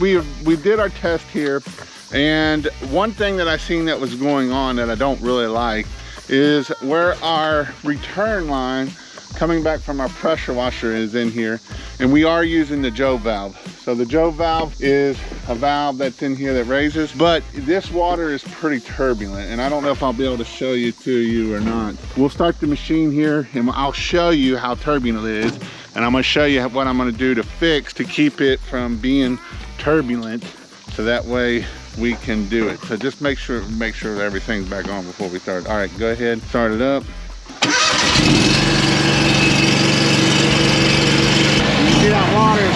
we did our test here, and one thing that I seen that was going on that I don't really like is where our return line coming back from our pressure washer is in here, and we are using the Joe valve. So the Joe valve is a valve that's in here that raises, but this water is pretty turbulent, and I don't know if I'll be able to show you or not. We'll start the machine here and I'll show you how turbulent it is, and I'm gonna show you what I'm gonna do to fix to keep it from being turbulent, so that way we can do it. So just make sure that everything's back on before we start. All right, go ahead, start it up. See that water?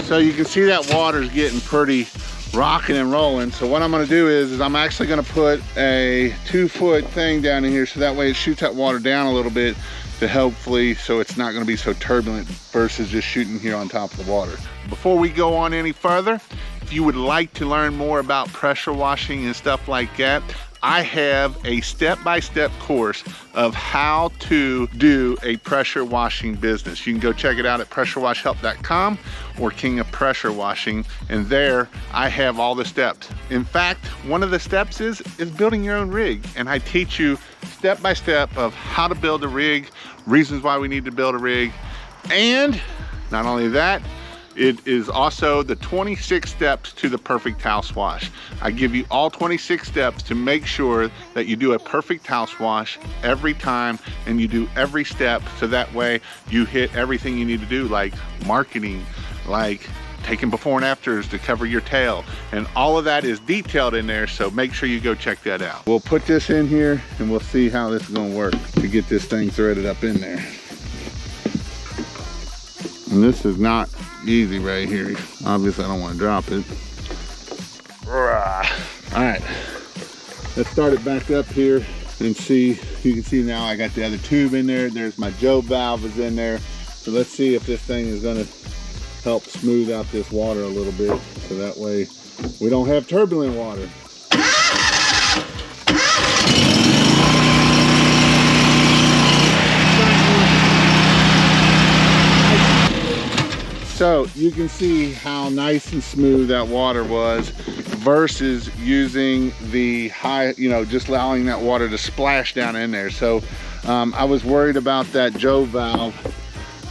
So you can see that water's getting pretty rocking and rolling. So what I'm gonna do is I'm actually gonna put a 2-foot thing down in here, so that way it shoots that water down a little bit, to hopefully, so it's not gonna be so turbulent versus just shooting here on top of the water. Before we go on any further, if you would like to learn more about pressure washing and stuff like that, I have a step-by-step course of how to do a pressure washing business. You can go check it out at pressurewashhelp.com or King of Pressure Washing, and there I have all the steps. In fact, one of the steps is building your own rig, and I teach you step-by-step of how to build a rig, reasons why we need to build a rig, and not only that, it is also the 26 steps to the perfect house wash. I give you all 26 steps to make sure that you do a perfect house wash every time, and you do every step, so that way you hit everything you need to do, like marketing, like taking before and afters to cover your tail, and all of that is detailed in there, so make sure you go check that out. We'll put this in here and we'll see how this is gonna work to get this thing threaded up in there. And this is not easy right here. Obviously I don't want to drop it. All right, let's start it back up here and see. You can see now I got the other tube in there. There's my Joe valve is in there. So let's see if this thing is going to help smooth out this water a little bit, so that way we don't have turbulent water. So you can see how nice and smooth that water was versus using the high, just allowing that water to splash down in there. So I was worried about that Joe valve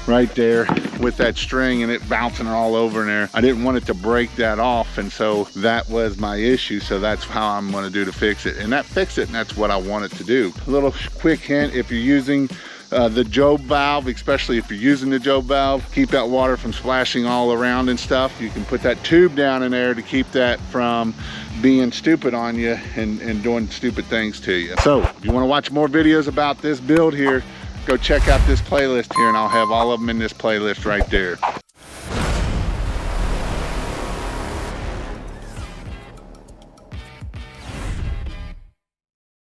right there with that string and it bouncing all over in there. I didn't want it to break that off, and so that was my issue. So that's how I'm going to do to fix it, and that fixed it, and that's what I want it to do. A little quick hint: if you're using the Joe valve, especially if you're using the Joe valve, keep that water from splashing all around and stuff. You can put that tube down in there to keep that from being stupid on you and doing stupid things to you. So if you want to watch more videos about this build here, go check out this playlist here, and I'll have all of them in this playlist right there.